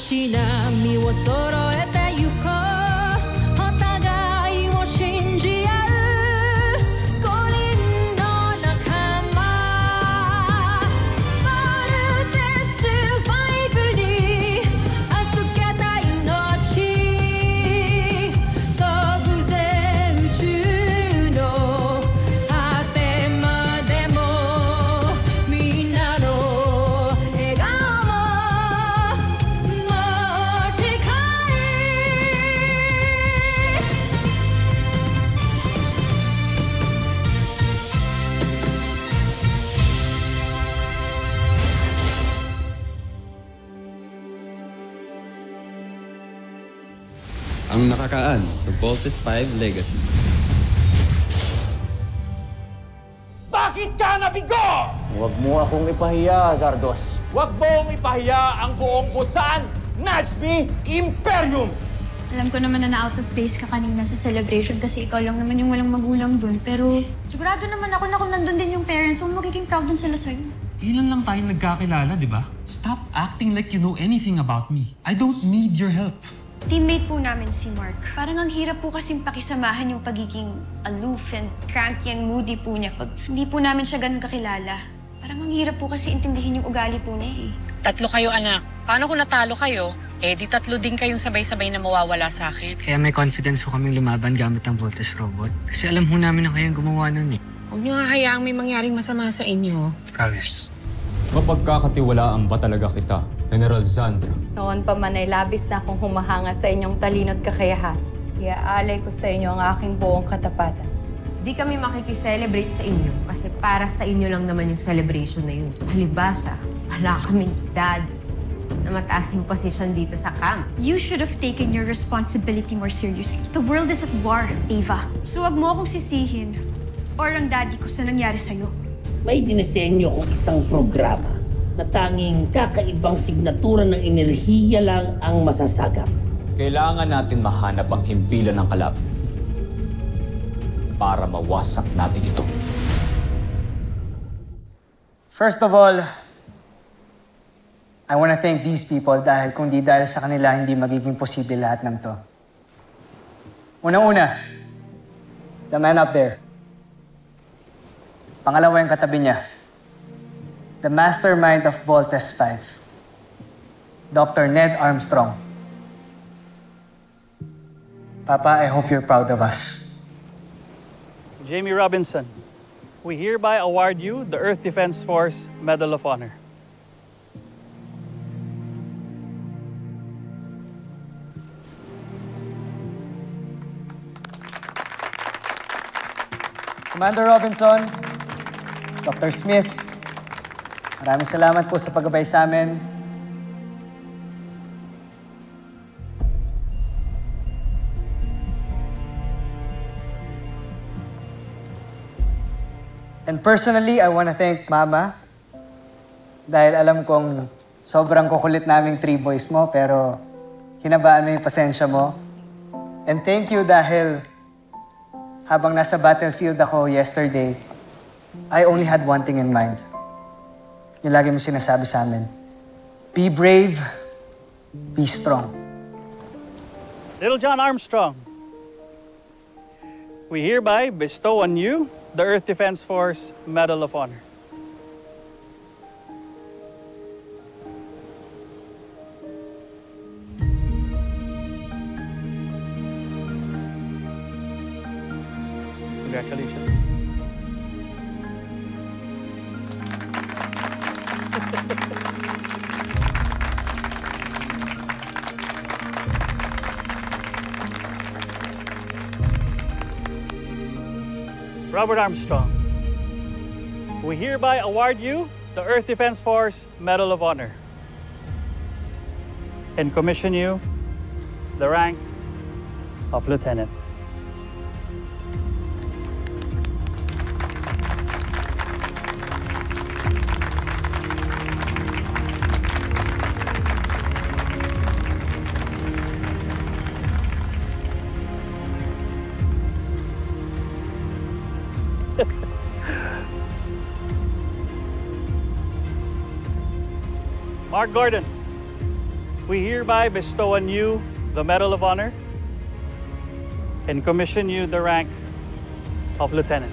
し波を揃えてゆこうお互いを信じ合う五輪の仲間まるでスファイブに預けた命飛ぶぜ宇宙の果てまでもみんなの笑顔Ang nakakaan sa Voltes 5 Legacy. Bakit ka nabigo? Huwag mo akong ipahiya, Zardos. Huwag mong ipahiya ang buong Busan Najmi Imperium! Alam ko naman na out of place ka kanina sa celebration kasi ikaw lang naman yung walang magulang dun. Pero sigurado naman ako na kung nandun din yung parents mo, magiging proud dun sila sa'yo. Ilan lang tayo nagkakilala, di ba? Stop acting like you know anything about me. I don't need your help. Teammate po namin si Mark. Parang ang hirap po kasing pakisamahan yung pagiging aloof and cranky and moody po niya pag hindi po namin siya ganun kakilala. Parang ang hirap po kasi intindihin yung ugali po niya eh. Tatlo kayo, anak. Paano kung natalo kayo? Eh, di tatlo din kayong sabay-sabay na mawawala sa akin. Kaya may confidence ko kaming lumaban gamit ang Voltes robot. Kasi alam ho namin na kayong gumawa nun eh. Huwag niyo nga hayaang may mangyaring masama sa inyo. Promise. Mapagkakatiwalaan ba talaga kita, General Zandra? Noon pa man ay labis na akong humahanga sa inyong talino't kakayahan. Iaalay ko sa inyo ang aking buong katapatan. Di kami makikiselebrate sa inyo kasi para sa inyo lang naman yung celebration na yun. Halibasa, wala kaming daddy na mataasing posisyon dito sa camp. You should have taken your responsibility more seriously. The world is at war, Ava. So wag mo akong sisihin or ang daddy ko sa nangyari sa'yo. May dinisenyo kong isang programa na tanging kakaibang signatura ng enerhiya lang ang masasagap. Kailangan natin mahanap ang himpilan ng kalab para mawasak natin ito. First of all, I want to thank these people dahil kung di dahil sa kanila, hindi magiging posible lahat ng to. Unang-una, the man up there. Pangalawa yung katabi niya. The mastermind of Voltes 5. Dr. Ned Armstrong. Papa, I hope you're proud of us. Jamie Robinson, we hereby award you the Earth Defense Force Medal of Honor. Commander Robinson, Dr. Smith, maraming salamat po sa paggabay sa amin. And personally, I want to thank Mama dahil alam kong sobrang kukulit naming 3 boys mo pero hinabaan mo yung pasensya mo. And thank you dahil habang nasa battlefield ako yesterday, I only had one thing in mind. Yung lagi mo sinasabi sa amin. Be brave, be strong. Little John Armstrong, we hereby bestow on you the Earth Defense Force Medal of Honor. Congratulations. Robert Armstrong, we hereby award you the Earth Defense Force Medal of Honor and commission you the rank of Lieutenant. Mark Gordon, we hereby bestow on you the Medal of Honor and commission you the rank of Lieutenant.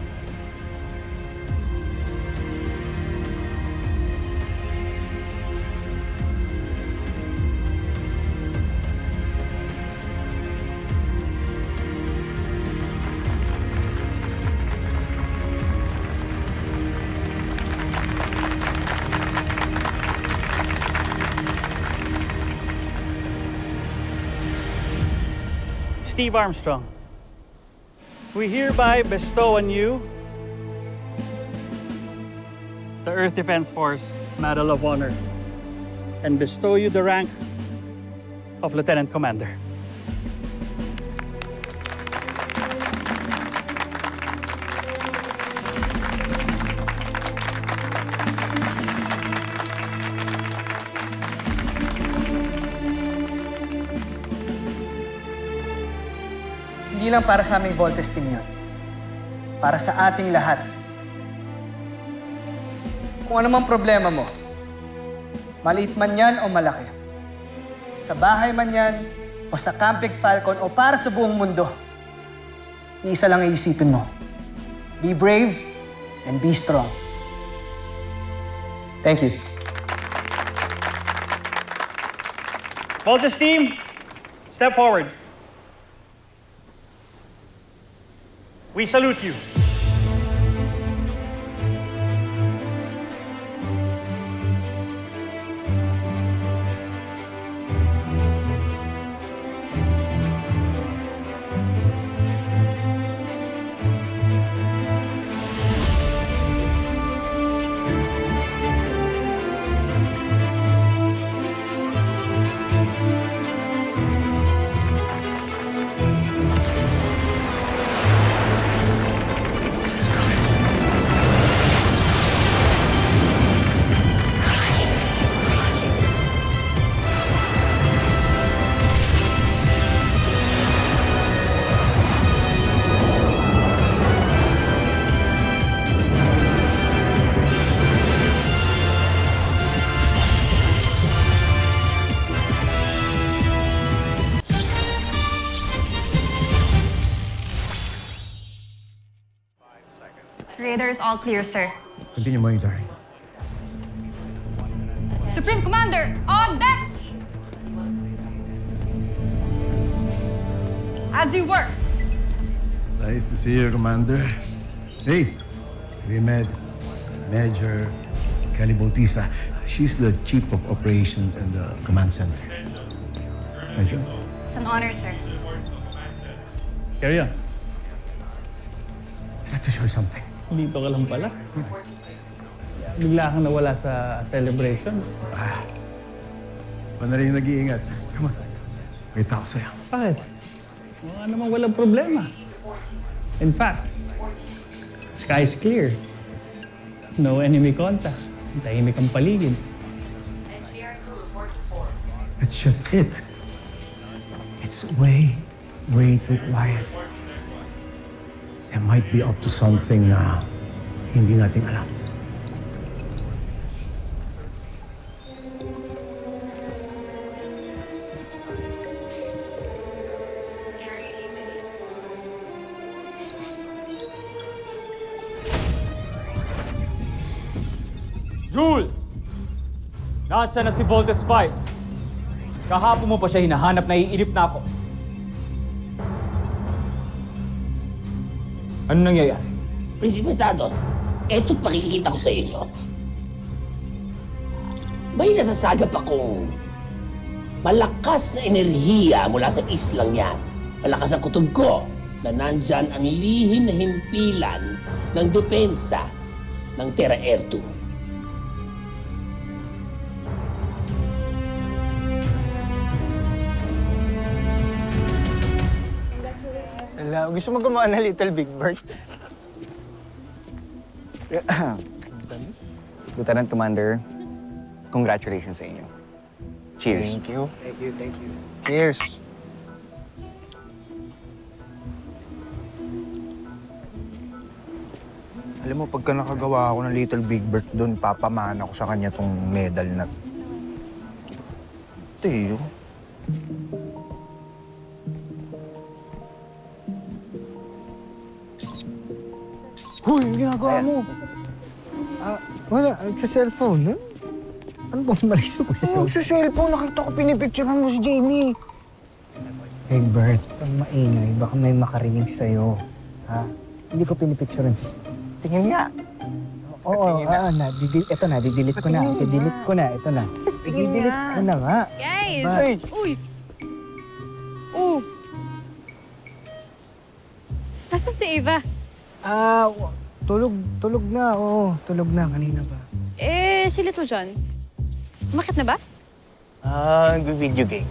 Steve Armstrong, we hereby bestow on you the Earth Defense Force Medal of Honor and bestow you the rank of Lieutenant Commander. Hindi lang para sa aming Voltes team yun. Para sa ating lahat. Kung ano mang problema mo, maliit man yan o malaki, sa bahay man yan o sa Camping Falcon o para sa buong mundo, iisa lang iisipin mo. Be brave and be strong. Thank you. Voltes team, step forward. We salute you. Raiders all clear, sir. Continue monitoring. Supreme Commander, on deck! As you were. Nice to see you, Commander. Hey, we met Major Kelly Bautista. She's the Chief of Operations in the Command Center. Major? It's an honor, sir. Carry on. I'd like to show you something. Dito ka lang pala. Bigla kang nawala sa celebration. Pa na rin yung nag-iingat. Come on. Wait ako sa'yo. Bakit? Wala namang walang problema. In fact, sky is clear. No enemy contact. Tahimik ang paligid. That's just it. It's way too quiet. They might be up to something na hindi natin alam. Zul! Nasa na si Voltes 5? Kahapon mo pa siya hinahanap, naiinip na ako. Ano nangyayari? Prinsipe Santos, eto pakikita ko sa inyo. May nasasagap akong malakas na enerhiya mula sa islang yan. Malakas ang kutob ko na nandyan ang lihim na himpilan ng depensa ng Terra Air 2. Gusto mo gumawa na Little Big Bird? Lieutenant Commander, congratulations sa inyo. Cheers. Thank you. Thank you, thank you. Cheers. Alam mo, pagka nakagawa ako ng Little Big Bird doon, papamana ko sa kanya tong medal na. Teo. Hoy, ang ginagawa mo? Wala, sa cellphone. Ano ba malis ko sa cellphone? Sa cellphone, nakita ko pinipicturean mo si Jamie. Hey, Bert, pag maingay, baka may makarinig sa'yo. Ha? Hindi ko pinipicturean. Tingin nga. Oo, ito na, didelete ko na. Didelete ko na, ito na. Didelete ko na nga. Guys! Hey. Uy! Oh! Nasaan si Eva? Tulog na, oo. Tulog na, kanina ba? Si Little John. Umakit na ba? Nag-video game.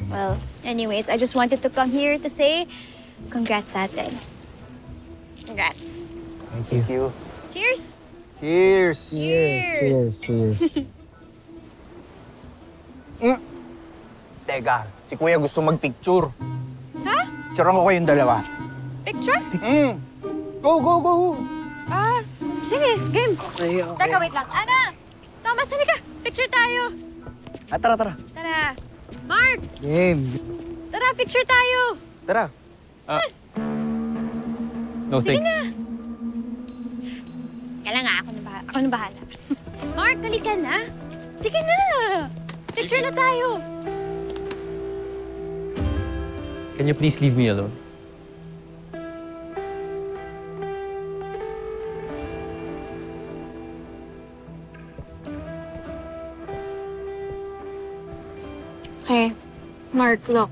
Well, anyways, I just wanted to come here to say congrats sa atin. Congrats. Thank you. Cheers! Cheers! Cheers. Teka, si Kuya gusto magpicture. Ha? Picturean ko kayong dalawa. Picture? Go! Sige, game. Okay. Teka, wait lang. Ana! Thomas, halika. Picture tayo. Tara. Tara. Mark! Game. Tara, picture tayo. Tara. No, Sige thanks. na. Kailan nga, ako na bahala. Mark, halika na. Sige na. Picture na tayo. Can you please leave me alone? Okay, Mark, look.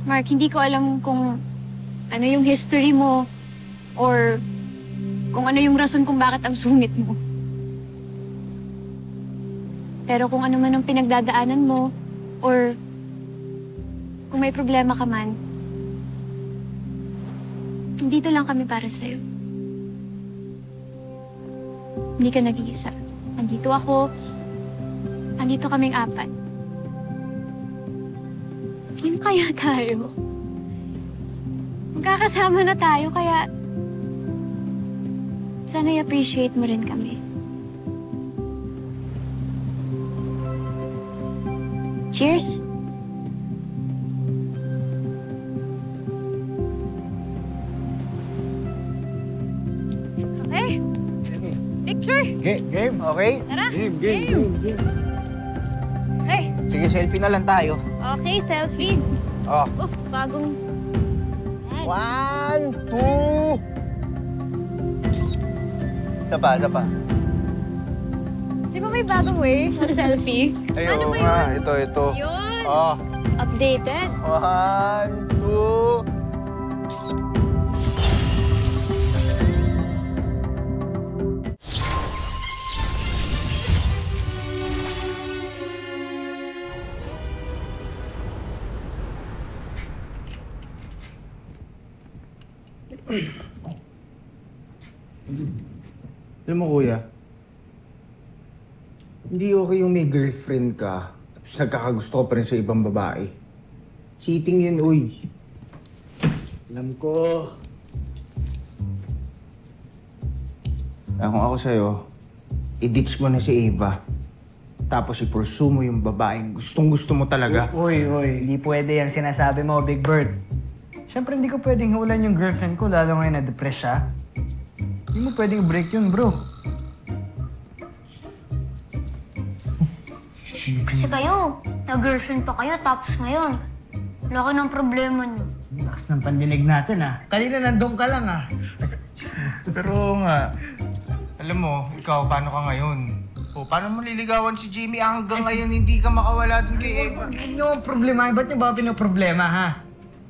Mark, hindi ko alam kung ano yung history mo or kung ano yung rason kung bakit ang sungit mo. Pero kung ano man ang pinagdadaanan mo or kung may problema ka man, dito lang kami para sa'yo. Hindi ka nag-iisa. Andito ako, andito kaming apat. Team kaya tayo. Magkakasama na tayo, kaya sana i-appreciate mo rin kami. Cheers! Okay. Picture. Game, okay? Tara, Game. Okay. Sige, selfie na lang tayo. Okay, selfie. Oh. Bagong... 1, 2... Isa pa. Di ba may bagong way ng selfie? Ayun, Ano ba nga. yun? Ito. Yun. Oh. Updated. 1, 2... Alam mo, Kuya, hindi okay yung may girlfriend ka tapos nagkakagusto ka pa rin sa ibang babae. Cheating yun, uy. Alam ko. Kung ako sa'yo, i-ditch mo na si Eva. Tapos i-pursue mo yung babaeng gustong-gusto mo talaga. Uy, hindi pwede yan sinasabi mo, Big Bird. Siyempre, hindi ko pwedeng hulan yung girlfriend ko, lalo ngayon na-depress siya. Hindi mo pwedeng break yun, bro. Kasi kayo, na-girlfriend pa kayo, tapos ngayon, laki ng problema niyo. Lakas ng pandinig natin, ah. Kanina nandun ka lang, ah. Pero nga, alam mo, ikaw, paano ka ngayon? O, paano mo liligawan si Jamie hanggang ngayon hindi ka makawala dun kay Eva? Huwag niyo problemahin. Ba't niyo ba pinoproblema, ha?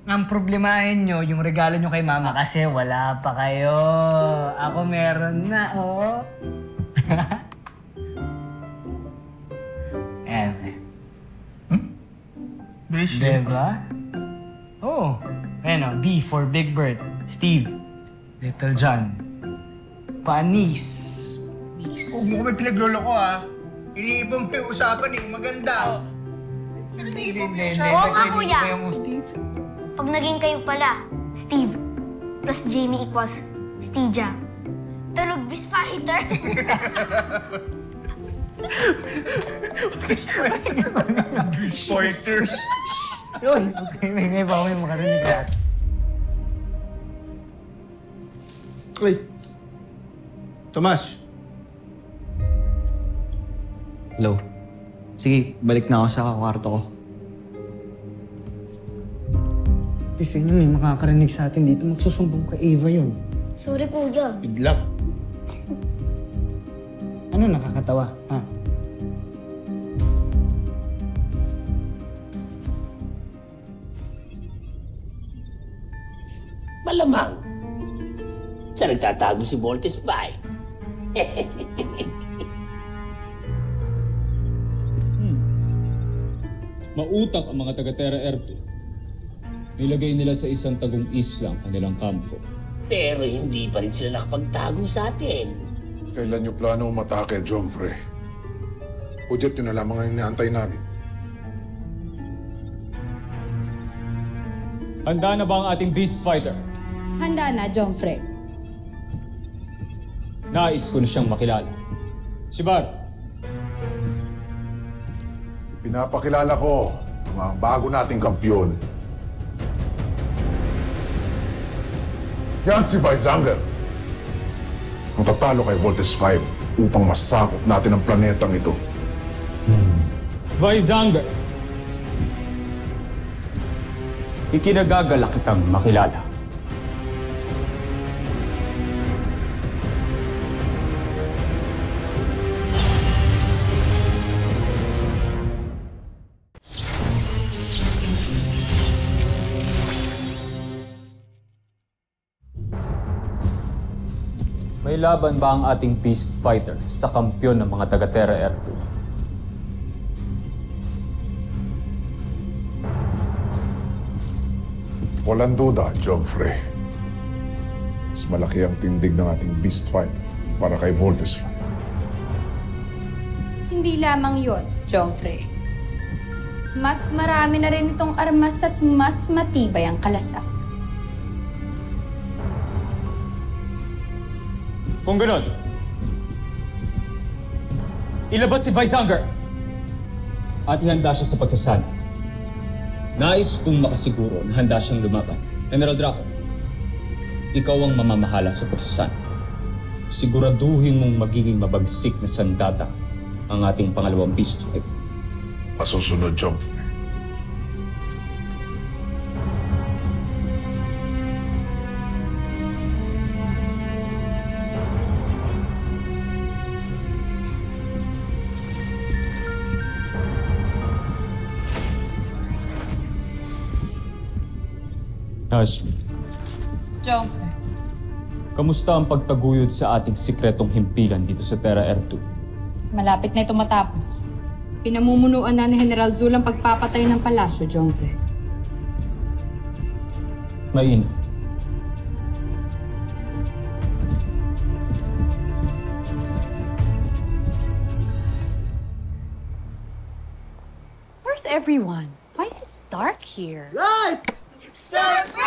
Ang problemahin niyo, yung regalo niyo kay Mama kasi wala pa kayo. Ako meron na, oh. Ayan. Bracelet? Diba? Oo. Ayan, oh. B for Big Bird. Steve. Little John. Panis. Huwag mo kami pinaglolo ko, ha? Iniipon mo yung usapan, eh. Maganda. Pero iniipon mo yung usapan. Oo nga, kuya. Steve. Pag naging kayo pala, Steve plus Jamie equals Stija. Tulog bis fighter. Pointers. Yun, okay, may ba ako yung makarinig lahat? Uy! Tomas! Hello. Sige, balik na ako sa kwarto ko. Kasi may makakarinig sa atin dito, magsusumbong kay Eva yun. Sorry, kuya. Bigla. Ano nakakatawa, ha? Malamang. Siya nagtatago si Voltes Bay. Mautak ang mga taga-Terra Erto. Nilagay nila sa isang tagong isla ang kanilang kampo. Pero hindi pa rin sila nakapagtago sa atin. Kailan yung plano umatake, Jomfre? Udyat yun na lamang ang inaantay namin. Handa na ba ang ating beast fighter? Handa na, Jomfre. Nais ko na siyang makilala. Si Bar. Pinapakilala ko ang mga bago nating kampyon. Yan si Weizanger. Ang tatalo kay Voltes 5 upang masakop natin ang planetang ito. Weizanger. Ikinagagalak kitang makilala. May laban ba ang ating beast fighter sa kampyon ng mga taga-Terra Erto? Walang duda, Jomfre. Mas malaki ang tindig ng ating beast fight para kay Voltes 5. Hindi lamang yon, Jomfre. Mas marami na rin itong armas at mas matibay ang kalasak. Kung ganon, ilabas si Weizanger at ihanda siya sa pagsasana. Nais kong makasiguro na handa siyang lumaban. General Draco, ikaw ang mamamahala sa pagsasana. Siguraduhin mong magiging mabagsik na sandata ang ating pangalawang beast fight. Masusunod, Jomfre. Ashley, Jomfre. kamusta ang pagtaguyod sa ating sikretong himpilan dito sa Terra Erto? Malapit na ito matapos. Pinamumunuan na ni General Zul ang pagpapatay ng palasyo, Jomfre. Mainam. Where's everyone? Why is it dark here? Lights! Surprise!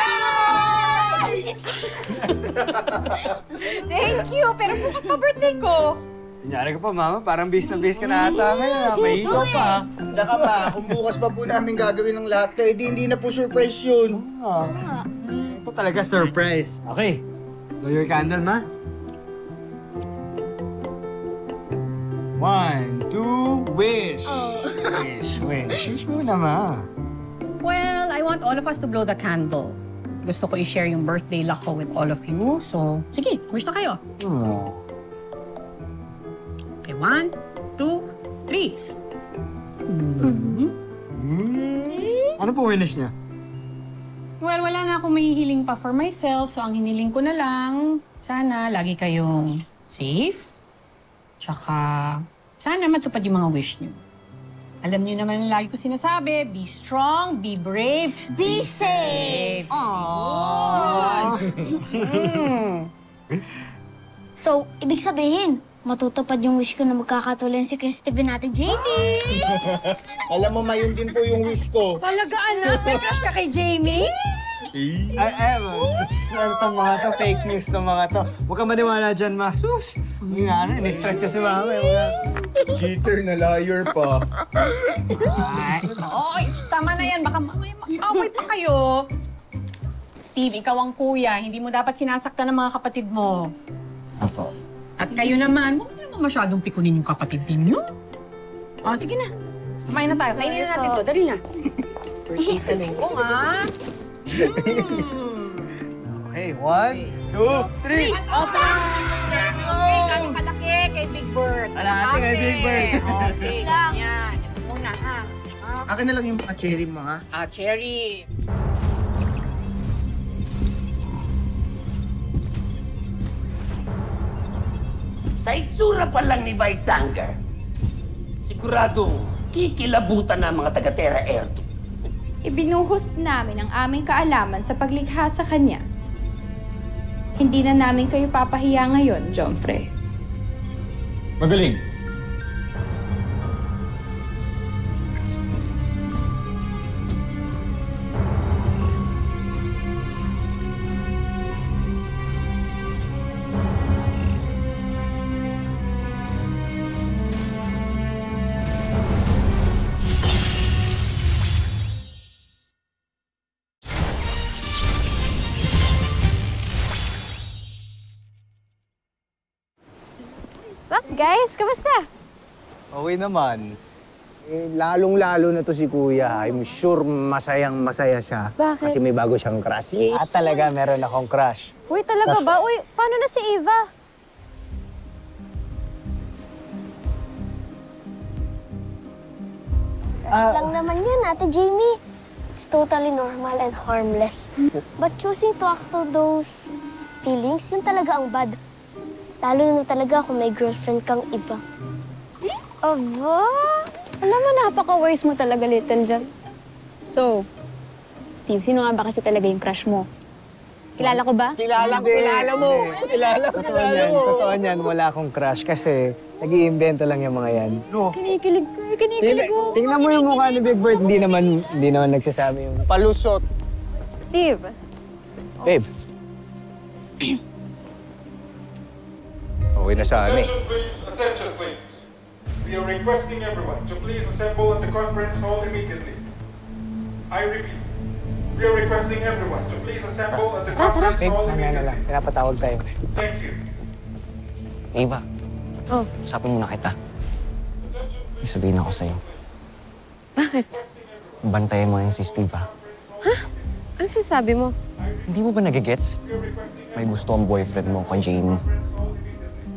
Thank you! Pero bukas pa birthday ko. Kunyari ka pa, Mama. Parang base na base ka na ata ngayon. May ikaw pa. Tsaka pa, kung bukas pa po namin gagawin ng lahat, eh di hindi na po surprise yun. Ito talaga surprise. Okay. Blow your candle, Ma. 1, 2, wish. Wish, wish. Wish muna, Ma. Well, I want all of us to blow the candle. Gusto ko i-share yung birthday luck ko with all of you. So, sige, wish na kayo. Oh. Okay, 1, 2, 3. Ano po wish niya? Well, wala na akong mahihiling pa for myself. So, ang hiniling ko na lang, sana lagi kayong safe. Tsaka, sana matupad yung mga wish niyo. Alam niyo naman ang lagi ko sinasabi, be strong, be brave, be safe. Aww. So, ibig sabihin, matutupad yung wish ko na magkakatuloy si Kuya Steven natin, Jamie! Alam mo, yun din po yung wish ko. Talaga, anak? May crush ka kay Jamie? Ano itong mga to? Fake news itong mga to. Huwag ka maniwala dyan, Ma. Sus! Yung nga, ini-stress siya si Mama. Cheater na liar pa. Ay, tama na yan. Baka mamaya mag-away pa kayo. Steve, ikaw ang kuya. Hindi mo dapat sinasaktan ng mga kapatid mo. Apo. At kayo naman, huwag naman masyadong pikunin yung kapatid ninyo. O, sige na. Kumain na tayo. Kainin na natin to. Dali na. Birthday sa linggo, ha? Okay, 1, 2, 3. Open! Okay, gano'ng kalaki kay Big Bird. Kalahati kay Big Bird. Okay, lang. Yan. Ito muna, ha? Akin na lang yung cherry mo, ha? Cherry. Sa itsura pa lang ni Visanger, siguradong kikilabutan na mga taga-Terra Air 2. Ibinuhos namin ang aming kaalaman sa paglikha sa kanya. Hindi na namin kayo papahiya ngayon, Jomfrey. Magaling. What's up, guys? Kamusta? Okay naman. Lalong-lalo na to si Kuya. I'm sure masayang-masaya siya. Bakit? Kasi may bago siyang crush. Talaga, meron akong crush. Uy, talaga ba? Uy, paano na si Eva? Lang naman yan, Ate Jamie. It's totally normal and harmless. But choosing to act to those feelings, yun talaga ang bad. Lalo na talaga kung may girlfriend kang iba. Aba? Alam mo, napaka-wise mo talaga, Little John. So, Steve, sino nga ba kasi talaga yung crush mo? Kilala ko ba? Kilala mo. Totoo niyan, wala akong crush kasi nag-iimbento lang yung mga yan. Kinikilig ko, kinikilig ko. Tingnan mo yung mukha ni Big Bird, hindi naman nagsasabi yung... Palusot. Steve. Babe. Okay na sana eh. Attention, please. We are requesting everyone to please assemble at the conference hall immediately. I repeat, we are requesting everyone to please assemble at the conference hall Mamaya na lang, immediately. pinapatawag tayo. Thank you. Eva, Oh, usapin muna kita. May sabihin ako sa'yo. Bakit? Bantayan mo na si Steve, ha? Ano sinasabi mo? Hindi mo ba nagigets? May gusto ang boyfriend mo kay Jamie.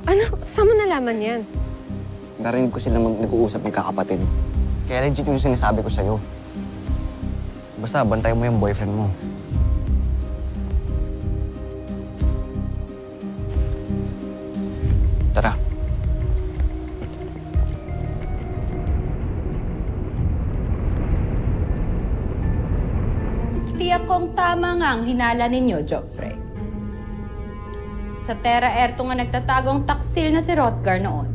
Ano? Saan mo nalaman yan? Narinig ko sila nag-uusap ng kakapatid. Kaya legit yung sinasabi ko sa'yo. Basta, bantayan mo yung boyfriend mo. Tara. Tiyak kong tama nga ang hinala ninyo, Jomfrey. Sa Terra Air nga nagtatagong taksil na si Hrothgar noon.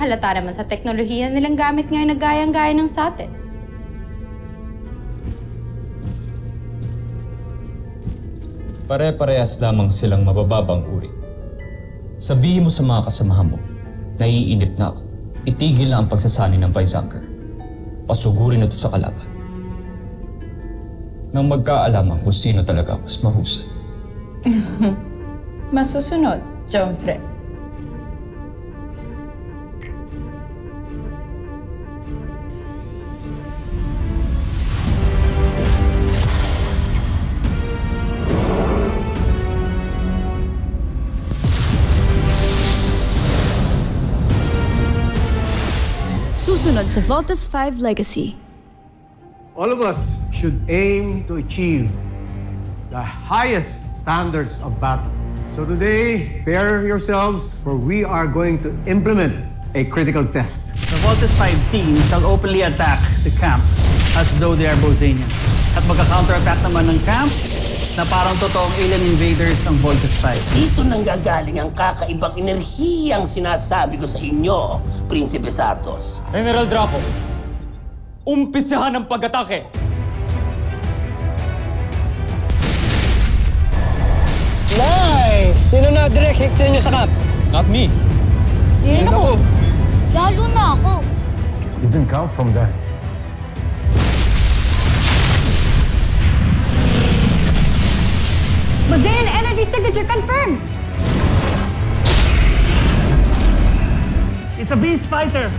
Halata naman sa teknolohiya nilang gamit ngayon na gayang-gaya ng sa atin. Pare-parehas lamang silang mabababang uri. Sabihin mo sa mga kasamahan mo, naiinip na ako. Itigil na ang pagsasani ng Visanger. Pasugurin na ito sa kalaban. Nang magkaalaman kung sino talaga mas mahusay. Masusunod, Jomfrey. Susunod sa Voltes 5 Legacy. All of us should aim to achieve the highest standards of battle. So today, prepare yourselves for we are going to implement a critical test. The Voltes 5 team shall openly attack the camp as though they are Bosanians. At magka-counterattack naman ng camp na parang totoong alien invaders ang Voltes 5. Dito nanggagaling ang kakaibang enerhiyang sinasabi ko sa inyo, Prinsipe Sardos. General Draco, umpisahan ang pag-atake! Nice! Sino na direct hit sa inyo sa camp? Not me. Yun ako. didn't come from them. Bazean energy signature confirmed! It's a beast fighter.